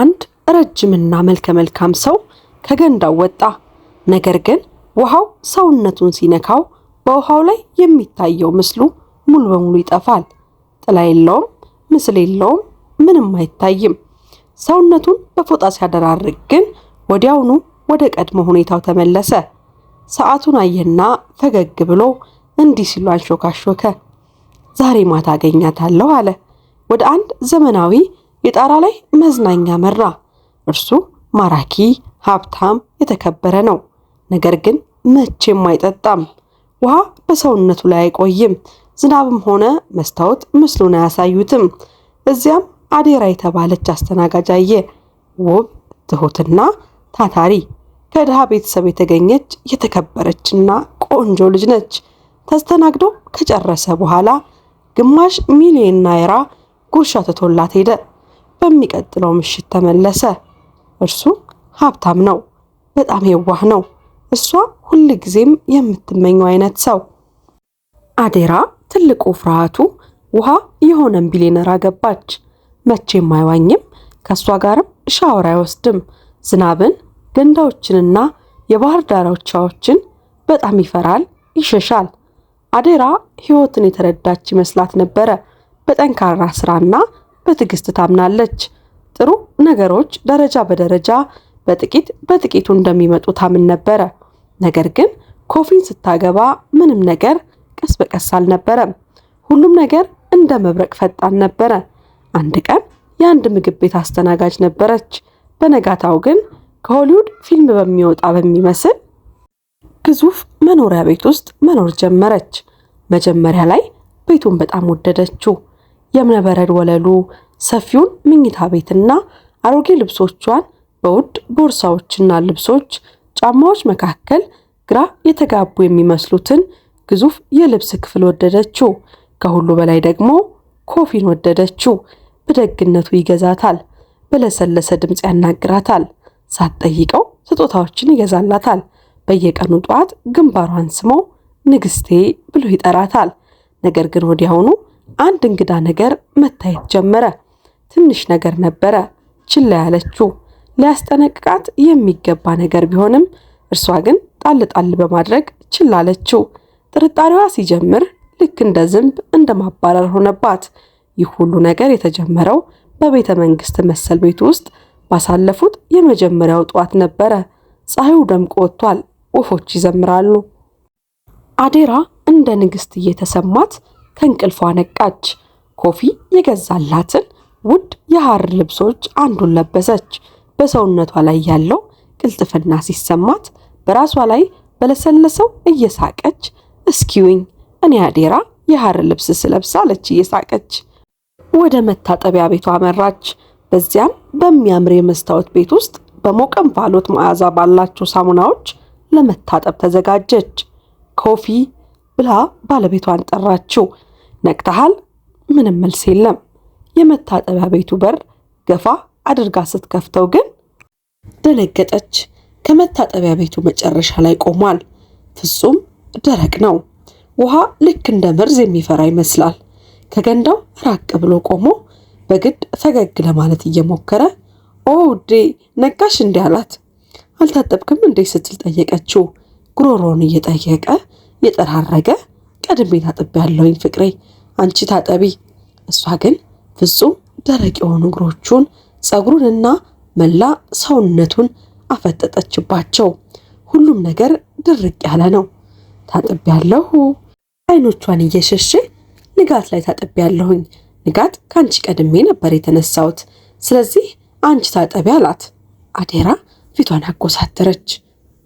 አንድ ረጅምና መልከ መልካም ሰው ከገንዳው ወጣ። ነገር ግን ውሃው ሰውነቱን ሲነካው በውሃው ላይ የሚታየው ምስሉ ሙሉ በሙሉ ይጠፋል። ጥላ የለውም፣ ምስል የለውም፣ ምንም አይታይም። ሰውነቱን በፎጣ ሲያደራርግ ግን ወዲያውኑ ወደ ቀድሞ ሁኔታው ተመለሰ። ሰዓቱን አየና ፈገግ ብሎ እንዲህ ሲሉ አንሾካሾከ። ዛሬ ማታ አገኛታለሁ አለ። ወደ አንድ ዘመናዊ የጣራ ላይ መዝናኛ መራ። እርሱ ማራኪ፣ ሀብታም፣ የተከበረ ነው። ነገር ግን መቼም አይጠጣም። ውሃ በሰውነቱ ላይ አይቆይም። ዝናብም ሆነ መስታወት ምስሉን አያሳዩትም። እዚያም አዴራ የተባለች አስተናጋጅ አየ። ውብ፣ ትሁትና ታታሪ ከድሃ ቤተሰብ የተገኘች የተከበረችና ቆንጆ ልጅ ነች። ተስተናግዶ ከጨረሰ በኋላ ግማሽ ሚሊዮን ናይራ ጉርሻ ትቶላት ሄደ። በሚቀጥለው ምሽት ተመለሰ። እርሱ ሀብታም ነው፣ በጣም የዋህ ነው። እሷ ሁል ጊዜም የምትመኘው አይነት ሰው። አዴራ ትልቁ ፍርሃቱ ውሃ የሆነን ቢሊዮነር አገባች። መቼም አይዋኝም፣ ከእሷ ጋርም ሻወር አይወስድም። ዝናብን፣ ገንዳዎችንና የባህር ዳርቻዎችን በጣም ይፈራል፣ ይሸሻል። አዴራ ሕይወትን የተረዳች ይመስላት ነበረ። በጠንካራ ስራና በትዕግስት ታምናለች። ጥሩ ነገሮች ደረጃ በደረጃ በጥቂት በጥቂቱ እንደሚመጡ ታምን ነበረ። ነገር ግን ኮፊን ስታገባ ምንም ነገር ቀስ በቀስ አልነበረም። ሁሉም ነገር እንደ መብረቅ ፈጣን ነበረ። አንድ ቀን የአንድ ምግብ ቤት አስተናጋጅ ነበረች። በነጋታው ግን ከሆሊውድ ፊልም በሚወጣ በሚመስል ግዙፍ መኖሪያ ቤት ውስጥ መኖር ጀመረች። መጀመሪያ ላይ ቤቱን በጣም ወደደችው። የእብነበረድ ወለሉ፣ ሰፊውን መኝታ ቤትና አሮጌ ልብሶቿን በውድ ቦርሳዎችና ልብሶች ጫማዎች መካከል ግራ የተጋቡ የሚመስሉትን ግዙፍ የልብስ ክፍል ወደደችው። ከሁሉ በላይ ደግሞ ኮፊን ወደደችው። በደግነቱ ይገዛታል። በለሰለሰ ድምፅ ያናግራታል። ሳትጠይቀው ስጦታዎችን ይገዛላታል። በየቀኑ ጠዋት ግንባሯን ስሞ ንግስቴ ብሎ ይጠራታል። ነገር ግን ወዲያውኑ አንድ እንግዳ ነገር መታየት ጀመረ። ትንሽ ነገር ነበረ፣ ችላ ያለችው፣ ሊያስጠነቅቃት የሚገባ ነገር ቢሆንም እርሷ ግን ጣል ጣል በማድረግ ችላ አለችው። ጥርጣሬዋ ሲጀምር ልክ እንደ ዝንብ እንደ ማባረር ሆነባት። ይህ ሁሉ ነገር የተጀመረው በቤተ መንግስት መሰል ቤት ውስጥ ባሳለፉት የመጀመሪያው ጠዋት ነበረ። ፀሐዩ ደምቆ ወጥቷል። ወፎች ይዘምራሉ። አዴራ እንደ ንግስት እየተሰማት ከእንቅልፏ ነቃች። ኮፊ የገዛላትን ውድ የሐር ልብሶች አንዱን ለበሰች። በሰውነቷ ላይ ያለው ቅልጥፍና ሲሰማት በራሷ ላይ በለሰለሰው እየሳቀች እስኪውኝ እኔ አዴራ የሐር ልብስ ስለብስ አለች እየሳቀች። ወደ መታጠቢያ ቤቷ አመራች። በዚያም በሚያምር የመስታወት ቤት ውስጥ በሞቀ እንፋሎት መዓዛ ባላቸው ሳሙናዎች ለመታጠብ ተዘጋጀች። ኮፊ ብላ ባለቤቷን ጠራችው። ነቅተሃል? ምንም መልስ የለም። የመታጠቢያ ቤቱ በር ገፋ አድርጋ ስትከፍተው ግን ደነገጠች። ከመታጠቢያ ቤቱ መጨረሻ ላይ ቆሟል። ፍጹም ደረቅ ነው። ውሃ ልክ እንደ መርዝ የሚፈራ ይመስላል። ከገንዳው ራቅ ብሎ ቆሞ በግድ ፈገግ ለማለት እየሞከረ ኦ ውዴ ነጋሽ እንዲህ አላት። አልታጠብክም እንዴ ስትል ጠየቀችው። ጉሮሮውን እየጠየቀ እየጠራረገ ቀድሜ ታጥቤያለሁኝ ፍቅሬ፣ አንቺ ታጠቢ። እሷ ግን ፍጹም ደረቅ የሆኑ እግሮቹን ፀጉሩንና መላ ሰውነቱን አፈጠጠችባቸው። ሁሉም ነገር ድርቅ ያለ ነው። ታጥቤያለሁ። አይኖቿን እየሸሸ ንጋት ላይ ታጥቤያለሁኝ። ንጋት ከአንቺ ቀድሜ ነበር የተነሳሁት። ስለዚህ አንቺ ታጠቢ አላት። አዴራ ፊቷን አጎሳተረች።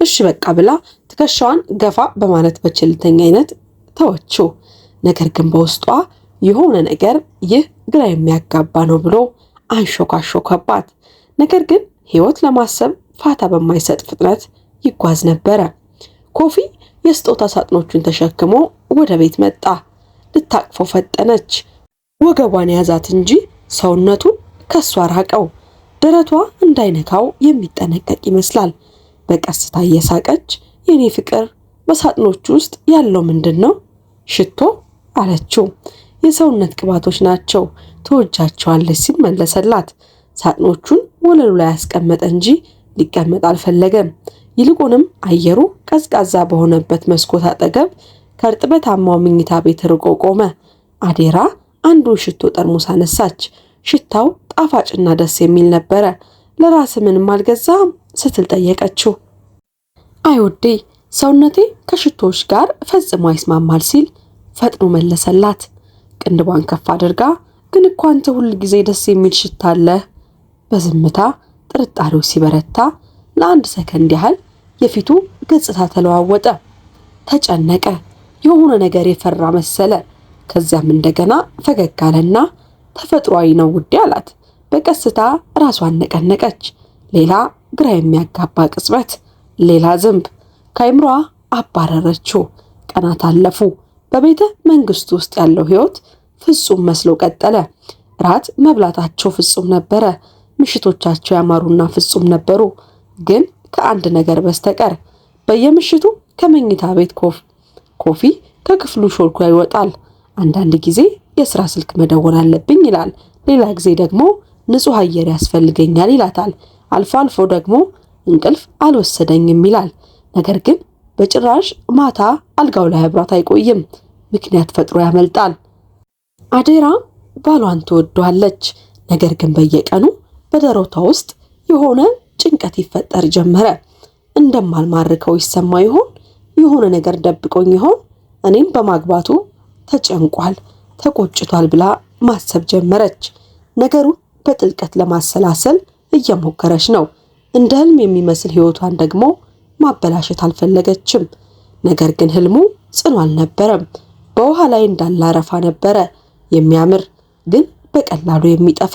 እሺ በቃ ብላ ትከሻዋን ገፋ በማለት በቸልተኛ አይነት ተወችው። ነገር ግን በውስጧ የሆነ ነገር ይህ ግራ የሚያጋባ ነው ብሎ አንሾካሾከባት። ነገር ግን ሕይወት ለማሰብ ፋታ በማይሰጥ ፍጥነት ይጓዝ ነበረ። ኮፊ የስጦታ ሳጥኖቹን ተሸክሞ ወደ ቤት መጣ። ልታቅፎ ፈጠነች። ወገቧን ያዛት እንጂ ሰውነቱን ከሷ ራቀው። ደረቷ እንዳይነካው የሚጠነቀቅ ይመስላል። በቀስታ እየሳቀች የኔ ፍቅር በሳጥኖቹ ውስጥ ያለው ምንድን ነው? ሽቶ አለችው። የሰውነት ቅባቶች ናቸው፣ ትወጃቸዋለች ሲል መለሰላት። ሳጥኖቹን ወለሉ ላይ ያስቀመጠ እንጂ ሊቀመጥ አልፈለገም። ይልቁንም አየሩ ቀዝቃዛ በሆነበት መስኮት አጠገብ ከእርጥበታማው መኝታ ቤት ርቆ ቆመ። አዴራ አንዱን ሽቶ ጠርሙስ አነሳች። ሽታው ጣፋጭና ደስ የሚል ነበረ። ለራስ ምንም አልገዛም ስትል ጠየቀችው። አይ ውዴ፣ ሰውነቴ ከሽቶዎች ጋር ፈጽሞ አይስማማል ሲል ፈጥኖ መለሰላት። ቅንድቧን ከፍ አድርጋ ግን እኮ አንተ ሁል ጊዜ ደስ የሚል ሽታ አለ። በዝምታ ጥርጣሬው ሲበረታ ለአንድ ሰከንድ ያህል የፊቱ ገጽታ ተለዋወጠ። ተጨነቀ። የሆነ ነገር የፈራ መሰለ። ከዚያም እንደገና ፈገግ አለና ተፈጥሯዊ ነው ውዴ አላት። በቀስታ ራሷን ነቀነቀች። ሌላ ግራ የሚያጋባ ቅጽበት፣ ሌላ ዝንብ ከአይምሯ አባረረችው። ቀናት አለፉ። በቤተ መንግስቱ ውስጥ ያለው ህይወት ፍጹም መስሎ ቀጠለ። ራት መብላታቸው ፍጹም ነበረ። ምሽቶቻቸው ያማሩና ፍጹም ነበሩ። ግን ከአንድ ነገር በስተቀር በየምሽቱ ከመኝታ ቤት ኮፊ ከክፍሉ ሾልኮ ይወጣል። አንዳንድ ጊዜ የስራ ስልክ መደወል አለብኝ ይላል። ሌላ ጊዜ ደግሞ ንጹህ አየር ያስፈልገኛል ይላታል። አልፎ አልፎ ደግሞ እንቅልፍ አልወሰደኝም ይላል። ነገር ግን በጭራሽ ማታ አልጋው ላይ አብሯት አይቆይም። ምክንያት ፈጥሮ ያመልጣል። አዴራ ባሏን ትወደዋለች። ነገር ግን በየቀኑ በደረቷ ውስጥ የሆነ ጭንቀት ይፈጠር ጀመረ። እንደማልማርከው ይሰማ ይሆን? የሆነ ነገር ደብቆኝ ይሆን? እኔም በማግባቱ ተጨንቋል፣ ተቆጭቷል ብላ ማሰብ ጀመረች። ነገሩን በጥልቀት ለማሰላሰል እየሞከረች ነው። እንደ ህልም የሚመስል ህይወቷን ደግሞ ማበላሸት አልፈለገችም። ነገር ግን ህልሙ ጽኑ አልነበረም። በውሃ ላይ እንዳለ አረፋ ነበረ። የሚያምር ግን በቀላሉ የሚጠፋ።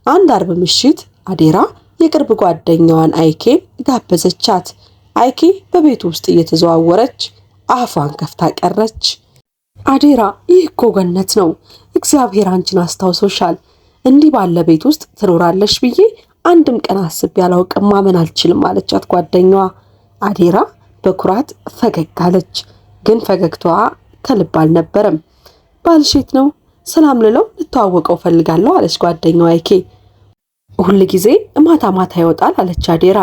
አንድ አርብ ምሽት አዴራ የቅርብ ጓደኛዋን አይኬን ጋበዘቻት። አይኬ በቤቱ ውስጥ እየተዘዋወረች አፏን ከፍታ ቀረች። አዴራ፣ ይህ እኮ ገነት ነው። እግዚአብሔር አንቺን አስታውሶሻል። እንዲህ ባለ ቤት ውስጥ ትኖራለሽ ብዬ አንድም ቀን አስቤ አላውቅም፣ ማመን አልችልም አለቻት ጓደኛዋ። አዴራ በኩራት ፈገግ አለች። ግን ፈገግታዋ ከልብ አልነበረም። ባልሽ የት ነው? ሰላም ልለው ልተዋወቀው ፈልጋለሁ አለች ጓደኛዋ አይኬ። ሁል ጊዜ ማታ ማታ ይወጣል አለች አዴራ።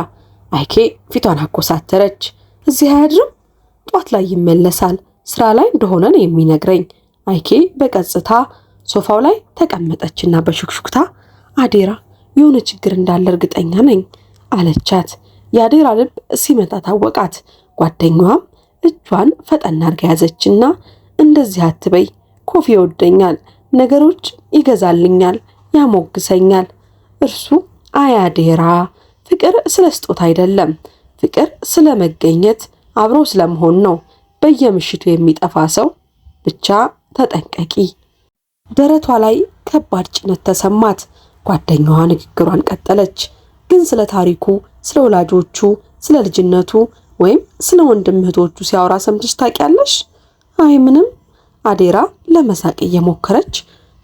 አይኬ ፊቷን አኮሳተረች። እዚህ አያድርም? ጧት ላይ ይመለሳል። ስራ ላይ እንደሆነ ነው የሚነግረኝ። አይኬ በቀጥታ ሶፋው ላይ ተቀመጠችና በሹክሹክታ አዴራ፣ የሆነ ችግር እንዳለ እርግጠኛ ነኝ አለቻት። የአዴራ ልብ ሲመታ ታወቃት። ጓደኛዋም እጇን ፈጠን አድርጋ ያዘችና እንደዚህ አትበይ፣ ኮፊ ይወደኛል፣ ነገሮች ይገዛልኛል፣ ያሞግሰኛል። እርሱ አይ አዴራ፣ ፍቅር ስለ ስጦታ አይደለም፣ ፍቅር ስለ መገኘት አብሮ ስለመሆን ነው። በየምሽቱ የሚጠፋ ሰው ብቻ ተጠንቀቂ። ደረቷ ላይ ከባድ ጭነት ተሰማት። ጓደኛዋ ንግግሯን ቀጠለች። ግን ስለ ታሪኩ፣ ስለ ወላጆቹ፣ ስለ ልጅነቱ ወይም ስለ ወንድም እህቶቹ ሲያወራ ሰምተሽ ታውቂያለሽ? አይ ምንም። አዴራ ለመሳቅ እየሞከረች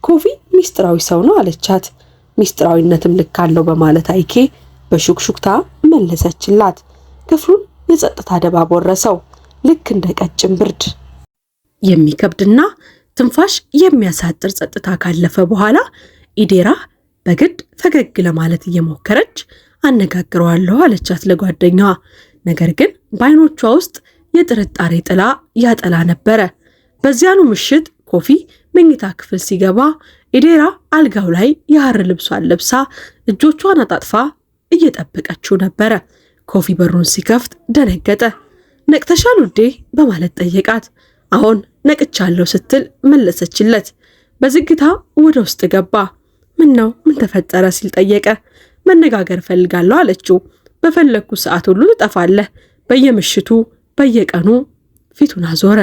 ኮፊ ሚስጥራዊ ሰው ነው አለቻት። ሚስጥራዊነትም ልክ አለው በማለት አይኬ በሹክሹክታ መለሰችላት። ክፍሉን የጸጥታ ድባብ ወረሰው። ልክ እንደ ቀጭን ብርድ የሚከብድና ትንፋሽ የሚያሳጥር ጸጥታ ካለፈ በኋላ ኢዴራ በግድ ፈገግ ለማለት እየሞከረች አነጋግረዋለሁ አለቻት ለጓደኛዋ። ነገር ግን በአይኖቿ ውስጥ የጥርጣሬ ጥላ ያጠላ ነበረ። በዚያኑ ምሽት ኮፊ መኝታ ክፍል ሲገባ ኢዴራ አልጋው ላይ የሐር ልብሷን ለብሳ እጆቿን አጣጥፋ እየጠበቀችው ነበረ። ኮፊ በሩን ሲከፍት ደነገጠ። ነቅተሻል ውዴ በማለት ጠየቃት። አሁን ነቅቻለሁ ስትል መለሰችለት። በዝግታ ወደ ውስጥ ገባ። ምን ነው ምን ተፈጠረ ሲል ጠየቀ። መነጋገር ፈልጋለሁ አለችው። በፈለግኩ ሰዓት ሁሉ ትጠፋለህ፣ በየምሽቱ በየቀኑ። ፊቱን አዞረ።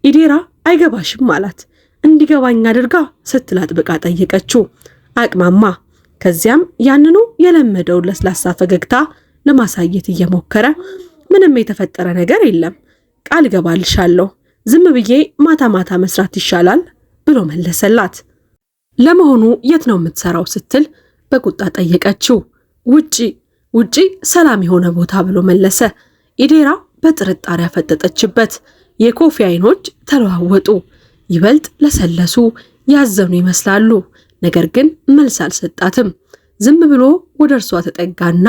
ኢዴራ አይገባሽም አላት። እንዲገባኝ አድርጋ ስትል አጥብቃ ጠየቀችው። አቅማማ። ከዚያም ያንኑ የለመደውን ለስላሳ ፈገግታ ለማሳየት እየሞከረ ምንም የተፈጠረ ነገር የለም፣ ቃል ገባልሻለሁ፣ ዝም ብዬ ማታ ማታ መስራት ይሻላል ብሎ መለሰላት። ለመሆኑ የት ነው የምትሰራው ስትል በቁጣ ጠየቀችው። ውጪ ሰላም የሆነ ቦታ ብሎ መለሰ። ኢዴራ በጥርጣሬ ያፈጠጠችበት። የኮፊ አይኖች ተለዋወጡ፣ ይበልጥ ለሰለሱ፣ ያዘኑ ይመስላሉ። ነገር ግን መልስ አልሰጣትም። ዝም ብሎ ወደ እርሷ ተጠጋና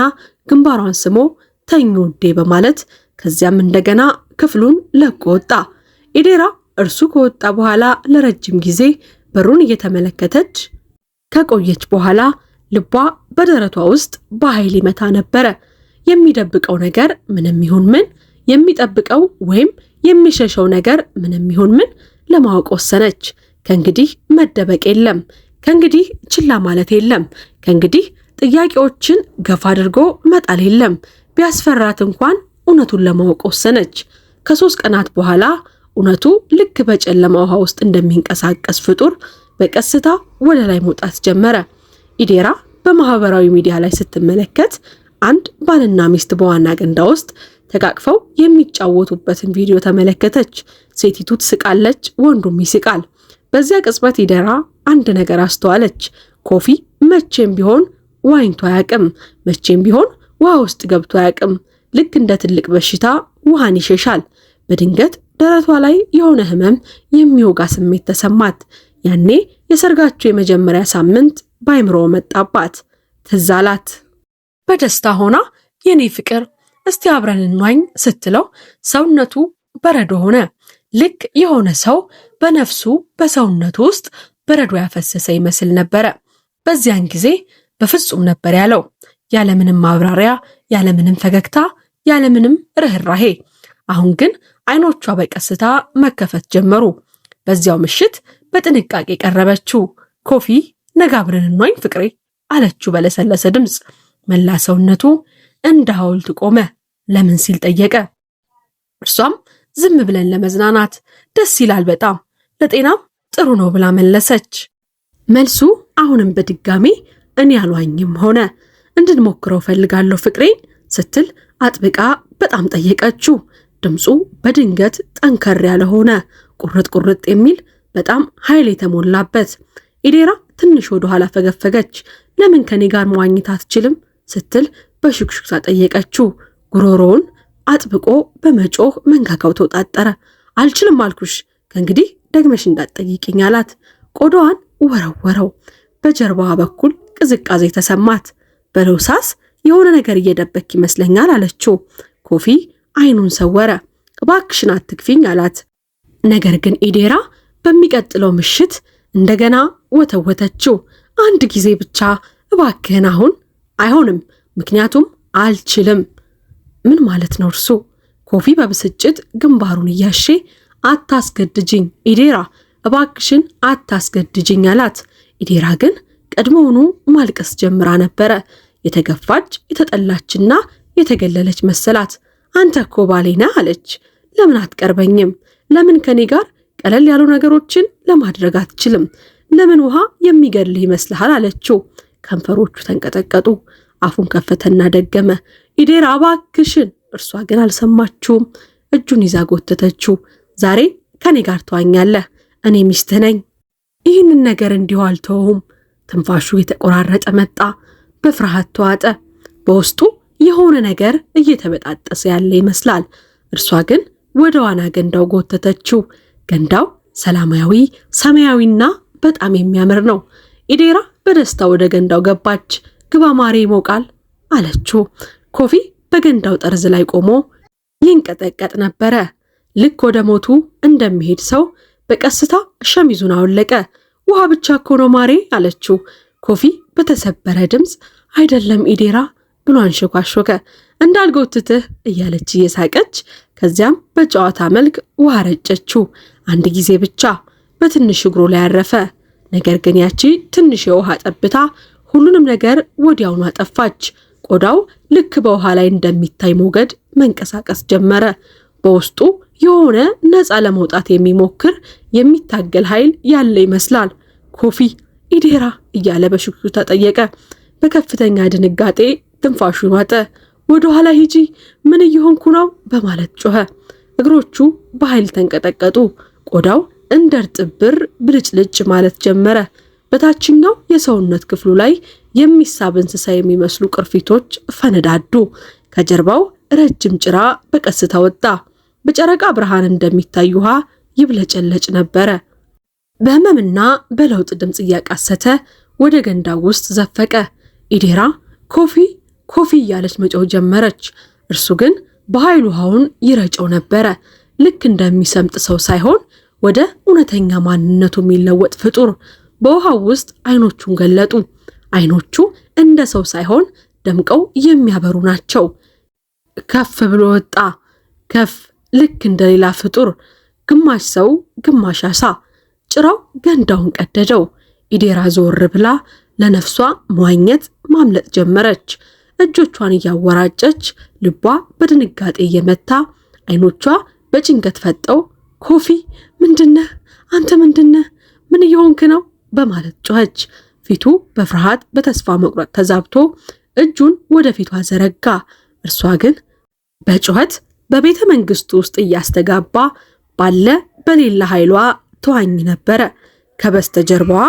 ግንባሯን ስሞ ተኙ ውዴ በማለት ከዚያም እንደገና ክፍሉን ለቆ ወጣ። ኢዴራ እርሱ ከወጣ በኋላ ለረጅም ጊዜ በሩን እየተመለከተች ከቆየች በኋላ ልቧ በደረቷ ውስጥ በኃይል ይመታ ነበረ። የሚደብቀው ነገር ምንም ይሁን ምን፣ የሚጠብቀው ወይም የሚሸሸው ነገር ምንም ይሁን ምን ለማወቅ ወሰነች። ከእንግዲህ መደበቅ የለም። ከእንግዲህ ችላ ማለት የለም። ከእንግዲህ ጥያቄዎችን ገፋ አድርጎ መጣል የለም። ቢያስፈራት እንኳን እውነቱን ለማወቅ ወሰነች። ከ3 ቀናት በኋላ እውነቱ ልክ በጨለማ ውሃ ውስጥ እንደሚንቀሳቀስ ፍጡር በቀስታ ወደ ላይ መውጣት ጀመረ። ኢዴራ በማህበራዊ ሚዲያ ላይ ስትመለከት አንድ ባልና ሚስት በዋና ገንዳ ውስጥ ተቃቅፈው የሚጫወቱበትን ቪዲዮ ተመለከተች። ሴቲቱ ትስቃለች፣ ወንዱም ይስቃል። በዚያ ቅጽበት ኢዴራ አንድ ነገር አስተዋለች። ኮፊ መቼም ቢሆን ዋኝቶ አያውቅም። መቼም ቢሆን ውሃ ውስጥ ገብቶ አያውቅም። ልክ እንደ ትልቅ በሽታ ውሃን ይሸሻል። በድንገት ደረቷ ላይ የሆነ ህመም የሚወጋ ስሜት ተሰማት። ያኔ የሰርጋቸው የመጀመሪያ ሳምንት በአይምሮ መጣባት። ትዝ አላት። በደስታ ሆና የኔ ፍቅር እስቲ አብረን እንዋኝ ስትለው ሰውነቱ በረዶ ሆነ። ልክ የሆነ ሰው በነፍሱ በሰውነቱ ውስጥ በረዶ ያፈሰሰ ይመስል ነበረ። በዚያን ጊዜ በፍጹም ነበር ያለው፣ ያለምንም ማብራሪያ፣ ያለምንም ፈገግታ፣ ያለምንም ርህራሄ። አሁን ግን አይኖቿ በቀስታ መከፈት ጀመሩ። በዚያው ምሽት በጥንቃቄ ቀረበችው። ኮፊ ነገ አብረን እንዋኝ ፍቅሬ አለችው በለሰለሰ ድምፅ። መላ ሰውነቱ እንደ ሐውልት ቆመ። ለምን ሲል ጠየቀ። እርሷም ዝም ብለን ለመዝናናት፣ ደስ ይላል በጣም ለጤናም ጥሩ ነው ብላ መለሰች። መልሱ አሁንም በድጋሚ እኔ አልዋኝም ሆነ። እንድንሞክረው ፈልጋለሁ ፍቅሬ ስትል አጥብቃ በጣም ጠየቀችው። ድምፁ በድንገት ጠንከር ያለ ሆነ፣ ቁርጥ ቁርጥ የሚል በጣም ኃይል የተሞላበት። ኢዴራ ትንሽ ወደ ኋላ ፈገፈገች። ለምን ከኔ ጋር መዋኘት አትችልም ስትል በሹክሹክታ ጠየቀችው። ጉሮሮውን አጥብቆ በመጮህ መንጋጋው ተወጣጠረ። አልችልም አልኩሽ፣ ከእንግዲህ ደግመሽ እንዳትጠይቅኝ አላት። ቆዳዋን ወረወረው። በጀርባዋ በኩል ቅዝቃዜ ተሰማት። በለውሳስ የሆነ ነገር እየደበክ ይመስለኛል አለችው። ኮፊ አይኑን ሰወረ። እባክሽን አትክፊኝ አላት። ነገር ግን ኢዴራ በሚቀጥለው ምሽት እንደገና ወተወተችው። አንድ ጊዜ ብቻ እባክህን አሁን። አይሆንም፣ ምክንያቱም አልችልም። ምን ማለት ነው እርሱ? ኮፊ በብስጭት ግንባሩን እያሼ አታስገድጅኝ ኢዴራ፣ እባክሽን አታስገድጅኝ አላት። ኢዴራ ግን ቀድሞውኑ ማልቀስ ጀምራ ነበረ። የተገፋች የተጠላችና የተገለለች መሰላት። አንተ እኮ ባሌ ነህ አለች። ለምን አትቀርበኝም? ለምን ከኔ ጋር ቀለል ያሉ ነገሮችን ለማድረግ አትችልም? ለምን ውሃ የሚገድልህ ይመስልሃል አለችው። ከንፈሮቹ ተንቀጠቀጡ። አፉን ከፈተና ደገመ፣ ኢዴራ እባክሽን። እርሷ ግን አልሰማችውም። እጁን ይዛ ጎተተችው። ዛሬ ከኔ ጋር ተዋኛለህ፣ እኔ ሚስትህ ነኝ። ይህንን ነገር እንዲሁ አልተውም። ትንፋሹ የተቆራረጠ መጣ። በፍርሃት ተዋጠ። በውስጡ የሆነ ነገር እየተበጣጠሰ ያለ ይመስላል። እርሷ ግን ወደ ዋና ገንዳው ጎተተችው። ገንዳው ሰላማዊ ሰማያዊና በጣም የሚያምር ነው። ኢዴራ በደስታ ወደ ገንዳው ገባች። ግባ ማሬ ይሞቃል አለችው። ኮፊ በገንዳው ጠርዝ ላይ ቆሞ ይንቀጠቀጥ ነበረ። ልክ ወደ ሞቱ እንደሚሄድ ሰው በቀስታ ሸሚዙን አወለቀ። ውሃ ብቻ እኮ ነው ማሬ አለችው። ኮፊ በተሰበረ ድምፅ አይደለም ኢዴራ ብሎ አንሸኳሾከ። እንዳልጎትትህ እያለች እየሳቀች ከዚያም በጨዋታ መልክ ውሃ ረጨችው። አንድ ጊዜ ብቻ በትንሽ እግሩ ላይ ያረፈ። ነገር ግን ያቺ ትንሽ የውሃ ጠብታ ሁሉንም ነገር ወዲያውኑ አጠፋች። ቆዳው ልክ በውሃ ላይ እንደሚታይ ሞገድ መንቀሳቀስ ጀመረ። በውስጡ የሆነ ነፃ ለመውጣት የሚሞክር የሚታገል ኃይል ያለ ይመስላል። ኮፊ ኢዴራ እያለ በሹክሹክታ ጠየቀ። በከፍተኛ ድንጋጤ ትንፋሹን ዋጠ። ወደ ኋላ ሂጂ፣ ምን እየሆንኩ ነው በማለት ጮኸ። እግሮቹ በኃይል ተንቀጠቀጡ። ቆዳው እንደ እርጥብ ብር ብልጭልጭ ማለት ጀመረ። በታችኛው የሰውነት ክፍሉ ላይ የሚሳብ እንስሳ የሚመስሉ ቅርፊቶች ፈነዳዱ። ከጀርባው ረጅም ጭራ በቀስታ ወጣ። በጨረቃ ብርሃን እንደሚታይ ውሃ ይብለጨለጭ ነበረ። በህመምና በለውጥ ድምፅ እያቃሰተ ወደ ገንዳው ውስጥ ዘፈቀ። ኢዴራ ኮፊ ኮፊ እያለች መጮህ ጀመረች። እርሱ ግን በኃይል ውሃውን ይረጨው ነበረ። ልክ እንደሚሰምጥ ሰው ሳይሆን ወደ እውነተኛ ማንነቱ የሚለወጥ ፍጡር። በውሃው ውስጥ አይኖቹን ገለጡ። አይኖቹ እንደ ሰው ሳይሆን ደምቀው የሚያበሩ ናቸው። ከፍ ብሎ ወጣ። ከፍ ልክ እንደሌላ ፍጡር፣ ግማሽ ሰው ግማሽ አሳ። ጭራው ገንዳውን ቀደደው። ኢዴራ ዞር ብላ ለነፍሷ መዋኘት ማምለጥ ጀመረች። እጆቿን እያወራጨች ልቧ በድንጋጤ እየመታ አይኖቿ በጭንቀት ፈጠው ኮፊ ምንድነህ? አንተ ምንድነህ? ምን እየሆንክ ነው? በማለት ጮኸች። ፊቱ በፍርሃት በተስፋ መቁረጥ ተዛብቶ እጁን ወደ ፊቷ ዘረጋ። እርሷ ግን በጩኸት በቤተ መንግስቱ ውስጥ እያስተጋባ ባለ በሌላ ኃይሏ ተዋኝ ነበረ። ከበስተጀርባዋ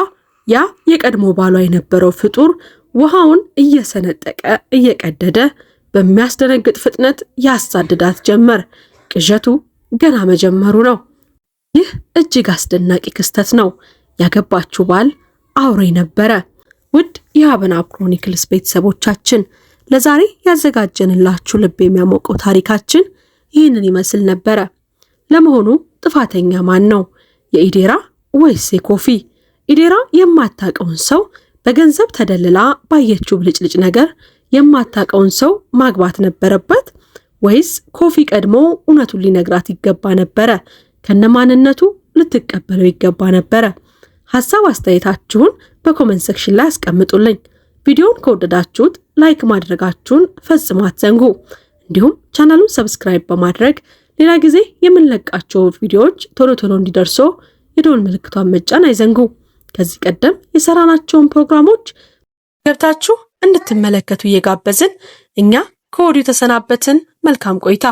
ያ የቀድሞ ባሏ የነበረው ፍጡር ውሃውን እየሰነጠቀ እየቀደደ በሚያስደነግጥ ፍጥነት ያሳድዳት ጀመር። ቅዠቱ ገና መጀመሩ ነው። ይህ እጅግ አስደናቂ ክስተት ነው። ያገባችው ባል አውሬ ነበረ። ውድ የሀበናብ ክሮኒክልስ ቤተሰቦቻችን ለዛሬ ያዘጋጀንላችሁ ልብ የሚያሞቀው ታሪካችን ይህንን ይመስል ነበረ። ለመሆኑ ጥፋተኛ ማን ነው? የኢዴራ ወይስ የኮፊ? ኢዴራ የማታውቀውን ሰው በገንዘብ ተደልላ ባየችው ብልጭልጭ ነገር የማታውቀውን ሰው ማግባት ነበረበት? ወይስ ኮፊ ቀድሞ እውነቱን ሊነግራት ይገባ ነበረ? ከነማንነቱ ልትቀበለው ይገባ ነበረ? ሐሳብ አስተያየታችሁን በኮሜንት ሴክሽን ላይ አስቀምጡልኝ። ቪዲዮውን ከወደዳችሁት ላይክ ማድረጋችሁን ፈጽሞ አትዘንጉ። እንዲሁም ቻናሉን ሰብስክራይብ በማድረግ ሌላ ጊዜ የምንለቃቸው ቪዲዮዎች ቶሎ ቶሎ እንዲደርሱ የደወል ምልክቷን መጫን አይዘንጉ። ከዚህ ቀደም የሰራናቸውን ፕሮግራሞች ገብታችሁ እንድትመለከቱ እየጋበዝን እኛ ከወዲሁ ተሰናበትን። መልካም ቆይታ።